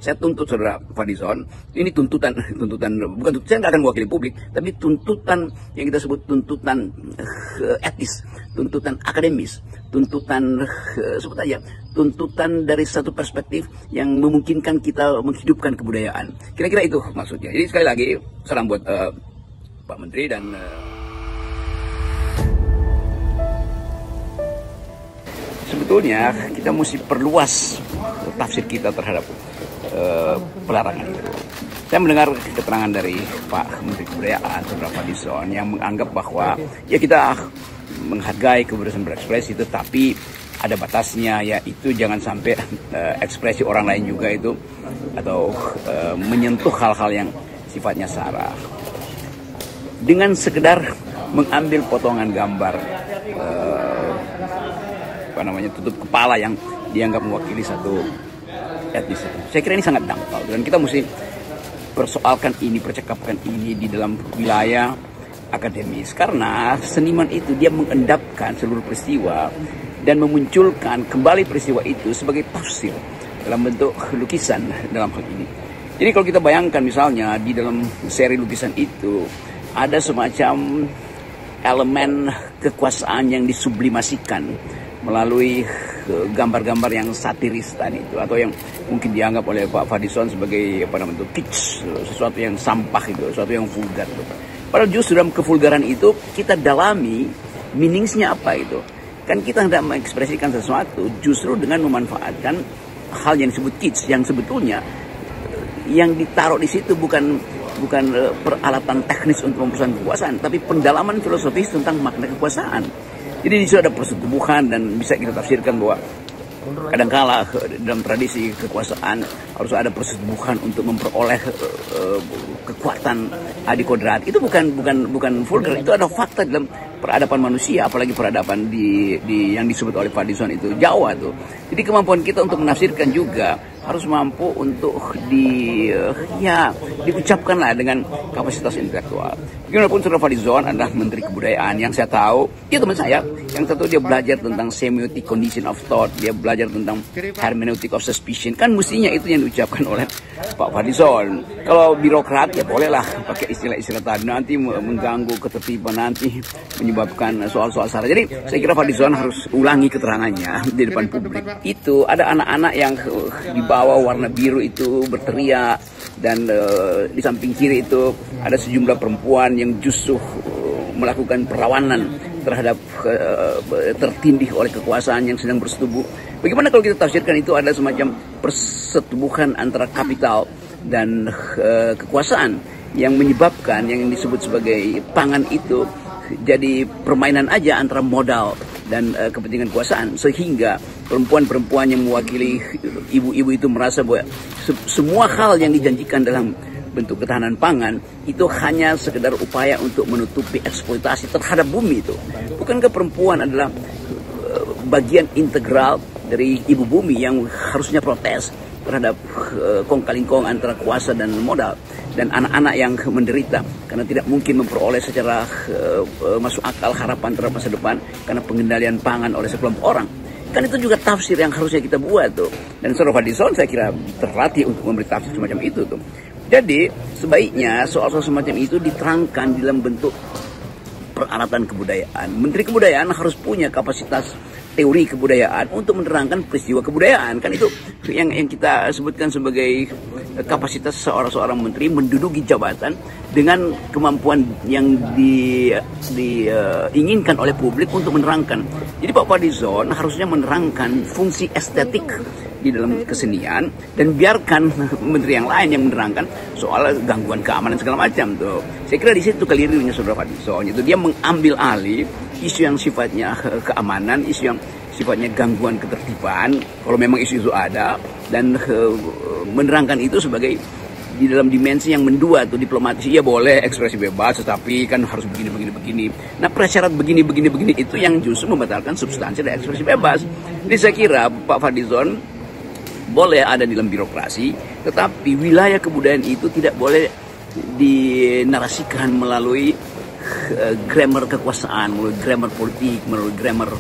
saya tuntut saudara Fadlizon, ini tuntutan bukan saya nggak akan mewakili publik, tapi tuntutan yang kita sebut tuntutan etis, tuntutan akademis, tuntutan sebut aja, tuntutan dari satu perspektif yang memungkinkan kita menghidupkan kebudayaan. Kira-kira itu maksudnya. Jadi sekali lagi salam buat Pak Menteri dan sebetulnya kita mesti perluas tafsir kita terhadap pelarangan itu. Saya mendengar keterangan dari Pak Menteri Kebudayaan, Saudara Fadlizon, yang menganggap bahwa ya kita menghargai kebebasan berekspresi, tetapi ada batasnya, yaitu jangan sampai ekspresi orang lain juga itu atau menyentuh hal-hal yang sifatnya sara. Dengan sekedar mengambil potongan gambar tutup kepala yang dianggap mewakili satu etnis itu. Saya kira ini sangat dangkal dan kita mesti persoalkan ini, percakapkan ini di dalam wilayah akademis, karena seniman itu dia mengendapkan seluruh peristiwa dan memunculkan kembali peristiwa itu sebagai tafsir dalam bentuk lukisan dalam hal ini. Jadi kalau kita bayangkan misalnya di dalam seri lukisan itu ada semacam elemen kekuasaan yang disublimasikan melalui gambar-gambar yang satiris tadi itu, atau yang mungkin dianggap oleh Pak Fadlizon sebagai kitsch, sesuatu yang sampah itu, sesuatu yang vulgar itu. Padahal justru dalam kevulgaran itu kita dalami meaningsnya apa itu. Kan kita hendak mengekspresikan sesuatu justru dengan memanfaatkan hal yang disebut kitsch, yang sebetulnya yang ditaruh di situ bukan peralatan teknis untuk mempersoalkan kekuasaan, tapi pendalaman filosofis tentang makna kekuasaan. Jadi di situ ada persetubuhan dan bisa kita tafsirkan bahwa kadangkala dalam tradisi kekuasaan harus ada persetubuhan untuk memperoleh kekuatan adi kodrat. Itu bukan vulgar, itu ada fakta dalam peradaban manusia, apalagi peradaban di yang disebut oleh Fadlizon itu Jawa tuh. Jadi kemampuan kita untuk menafsirkan juga harus mampu untuk diucapkan lah dengan kapasitas intelektual. Bagaimanapun Saudara Fadlizon adalah Menteri Kebudayaan yang saya tahu, dia teman saya, yang satu dia belajar tentang semiotic condition of thought, dia belajar tentang hermeneutic of suspicion, kan mestinya itu yang diucapkan oleh Pak Fadlizon. Kalau birokrat ya bolehlah pakai istilah-istilah tadi, nanti mengganggu ketertiban, nanti menyebabkan soal-soal sara. Jadi saya kira Fadlizon harus ulangi keterangannya di depan publik. Itu ada anak-anak yang di bawah warna biru itu berteriak, dan di samping kiri itu ada sejumlah perempuan yang justru melakukan perlawanan terhadap tertindih oleh kekuasaan yang sedang bersetubuh. Bagaimana kalau kita tafsirkan itu ada semacam persetubuhan antara kapital dan kekuasaan yang menyebabkan yang disebut sebagai pangan itu jadi permainan aja antara modal dan kepentingan kekuasaan, sehingga perempuan-perempuan yang mewakili ibu-ibu itu merasa bahwa semua hal yang dijanjikan dalam bentuk ketahanan pangan itu hanya sekedar upaya untuk menutupi eksploitasi terhadap bumi itu. Bukankah perempuan adalah bagian integral dari ibu bumi yang harusnya protes terhadap kong-kali-kong antara kuasa dan modal, dan anak-anak yang menderita karena tidak mungkin memperoleh secara masuk akal harapan terhadap masa depan karena pengendalian pangan oleh sekelompok orang. Kan itu juga tafsir yang harusnya kita buat tuh. Dan Saudara Fadlizon saya kira terlatih untuk memberi tafsir semacam itu tuh. Jadi sebaiknya soal-soal semacam itu diterangkan dalam bentuk peralatan kebudayaan. Menteri Kebudayaan harus punya kapasitas teori kebudayaan untuk menerangkan peristiwa kebudayaan. Kan itu yang kita sebutkan sebagai kapasitas seorang menteri menduduki jabatan dengan kemampuan yang diinginkan oleh publik untuk menerangkan. Jadi Pak Fadlizon harusnya menerangkan fungsi estetik di dalam kesenian, dan biarkan menteri yang lain yang menerangkan soal gangguan keamanan segala macam tuh. Saya kira di situ kelirunya Saudara Fadlizon, itu dia mengambil alih isu yang sifatnya keamanan, isu yang sifatnya gangguan ketertiban, kalau memang isu itu ada, dan menerangkan itu sebagai di dalam dimensi yang mendua tuh, diplomatis. Iya boleh ekspresi bebas, tetapi kan harus begini. Nah prasyarat begini itu yang justru membatalkan substansi dari ekspresi bebas. Jadi saya kira Pak Fadlizon boleh ada di dalam birokrasi, tetapi wilayah kebudayaan itu tidak boleh dinarasikan melalui grammar kekuasaan, melalui grammar politik, melalui grammar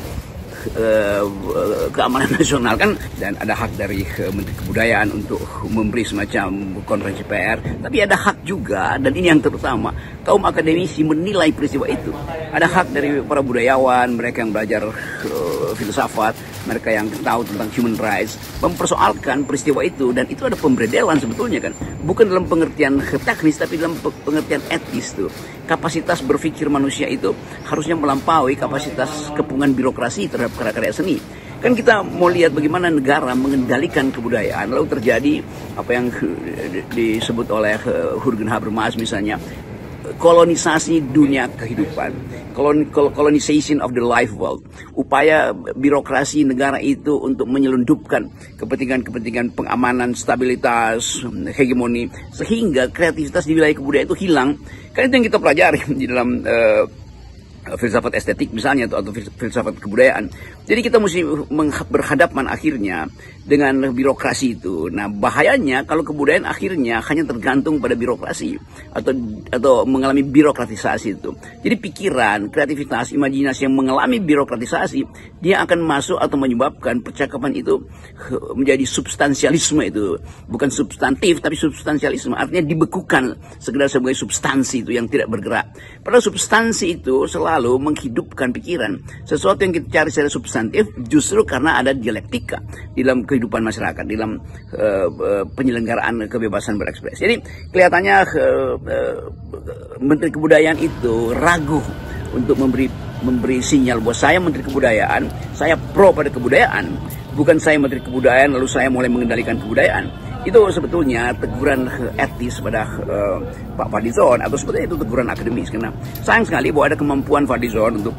keamanan nasional kan, dan ada hak dari Menteri Kebudayaan untuk memberi semacam konferensi PR, tapi ada hak juga, dan ini yang terutama, kaum akademisi menilai peristiwa itu. Ada hak dari para budayawan, mereka yang belajar filsafat, mereka yang tahu tentang human rights, mempersoalkan peristiwa itu, dan itu ada pemberedelan sebetulnya kan, bukan dalam pengertian teknis tapi dalam pengertian etis tuh. Kapasitas berpikir manusia itu harusnya melampaui kapasitas kepungan birokrasi terhadap karya-karya seni. Kan kita mau lihat bagaimana negara mengendalikan kebudayaan, lalu terjadi apa yang disebut oleh Jürgen Habermas misalnya, kolonisasi dunia kehidupan, colonization of the life world, upaya birokrasi negara itu untuk menyelundupkan kepentingan-kepentingan pengamanan, stabilitas, hegemoni, sehingga kreativitas di wilayah kebudayaan itu hilang. Kan itu yang kita pelajari di dalam filsafat estetik misalnya, atau filsafat kebudayaan. Jadi kita mesti berhadapan akhirnya dengan birokrasi itu. Nah, bahayanya kalau kebudayaan akhirnya hanya tergantung pada birokrasi atau mengalami birokratisasi itu. Jadi pikiran, kreativitas, imajinasi yang mengalami birokratisasi, dia akan masuk atau menyebabkan percakapan itu menjadi substansialisme itu. Bukan substantif tapi substansialisme, artinya dibekukan sekedar sebagai substansi itu yang tidak bergerak. Padahal substansi itu selalu menghidupkan pikiran. Sesuatu yang kita cari secara substantif justru karena ada dialektika di dalam kehidupan masyarakat, di dalam penyelenggaraan kebebasan berekspresi. Jadi kelihatannya Menteri Kebudayaan itu ragu untuk memberi sinyal bahwa saya Menteri Kebudayaan, saya pro pada kebudayaan, bukan saya Menteri Kebudayaan lalu saya mulai mengendalikan kebudayaan. Itu sebetulnya teguran etis pada Pak Fadlizon, atau sebetulnya itu teguran akademis, karena sayang sekali bahwa ada kemampuan Fadlizon untuk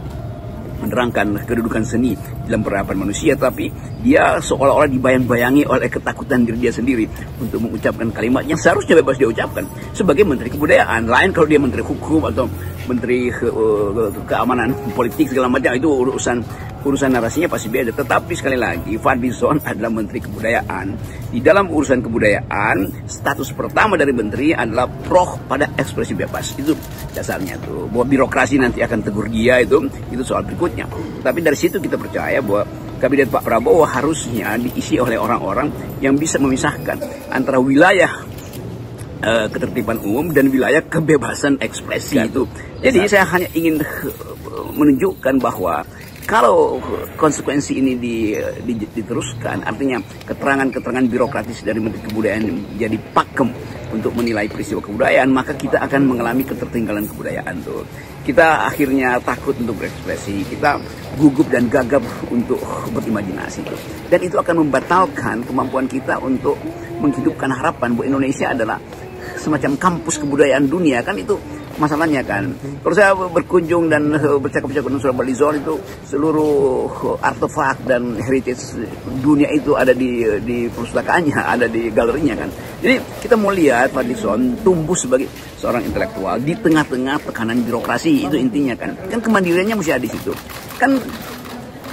menerangkan kedudukan seni dalam peradaban manusia, tapi dia seolah-olah dibayang-bayangi oleh ketakutan diri dia sendiri untuk mengucapkan kalimat yang seharusnya bebas dia ucapkan sebagai Menteri Kebudayaan. Lain kalau dia Menteri Hukum atau Menteri Keamanan Politik segala macam, itu urusan narasinya pasti beda. Tetapi sekali lagi, Fadlizon adalah Menteri Kebudayaan. Di dalam urusan kebudayaan, status pertama dari menteri adalah pro pada ekspresi bebas. Itu dasarnya tuh. Bahwa birokrasi nanti akan tegur dia itu soal berikutnya. Tapi dari situ kita percaya bahwa kabinet Pak Prabowo harusnya diisi oleh orang-orang yang bisa memisahkan antara wilayah ketertiban umum dan wilayah kebebasan ekspresi itu. Jadi saya hanya ingin menunjukkan bahwa kalau konsekuensi ini diteruskan, artinya keterangan-keterangan birokratis dari Menteri Kebudayaan jadi pakem untuk menilai peristiwa kebudayaan, maka kita akan mengalami ketertinggalan kebudayaan tuh. Kita akhirnya takut untuk berekspresi, kita gugup dan gagap untuk berimajinasi tuh. Dan itu akan membatalkan kemampuan kita untuk menghidupkan harapan bahwa Indonesia adalah semacam kampus kebudayaan dunia. Kan itu masalahnya kan. Kalau saya berkunjung dan bercakap-cakap dengan Pak Fadlizon, itu seluruh artefak dan heritage dunia itu ada di perpustakaannya, ada di galerinya kan. Jadi kita mau lihat Fadlizon tumbuh sebagai seorang intelektual di tengah-tengah tekanan birokrasi, itu intinya kan. Kan kemandiriannya mesti ada di situ. Kan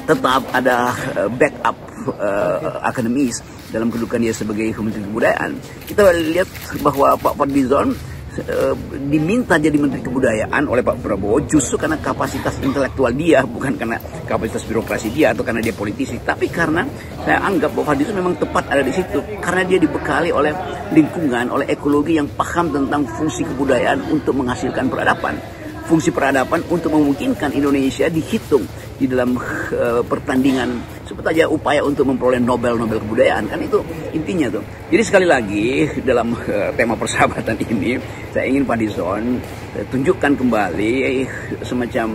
tetap ada backup akademis dalam kedudukan dia sebagai Menteri Kebudayaan. Kita lihat bahwa Pak Fadlizon diminta jadi Menteri Kebudayaan oleh Pak Prabowo justru karena kapasitas intelektual dia, bukan karena kapasitas birokrasi dia atau karena dia politisi, tapi karena saya anggap bahwa Fadlizon memang tepat ada di situ karena dia dibekali oleh lingkungan, oleh ekologi yang paham tentang fungsi kebudayaan untuk menghasilkan peradaban, fungsi peradaban untuk memungkinkan Indonesia dihitung di dalam pertandingan sebut aja upaya untuk memperoleh Nobel kebudayaan, kan itu intinya tuh. Jadi sekali lagi dalam tema persahabatan ini saya ingin Fadlizon tunjukkan kembali semacam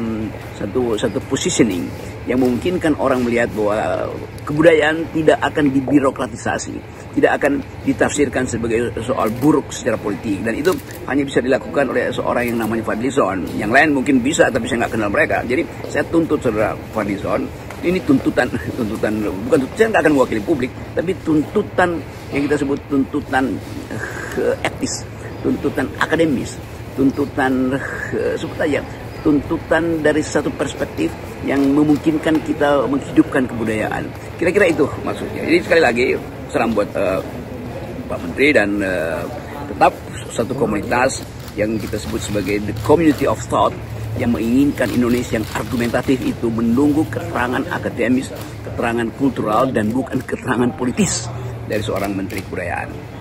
satu positioning yang memungkinkan orang melihat bahwa kebudayaan tidak akan dibirokratisasi, tidak akan ditafsirkan sebagai soal buruk secara politik, dan itu hanya bisa dilakukan oleh seorang yang namanya Fadlizon. Yang lain mungkin bisa, tapi saya nggak kenal mereka. Jadi saya tuntut saudara Fadlizon, ini tuntutan bukan tuntutan, saya nggak akan mewakili publik, tapi tuntutan yang kita sebut tuntutan etis, tuntutan akademis, tuntutan sebut aja tuntutan dari satu perspektif yang memungkinkan kita menghidupkan kebudayaan. Kira-kira itu maksudnya. Jadi sekali lagi salam buat Pak Menteri, dan tetap satu komunitas yang kita sebut sebagai the community of thought, yang menginginkan Indonesia yang argumentatif itu menunggu keterangan akademis, keterangan kultural, dan bukan keterangan politis dari seorang Menteri Kebudayaan.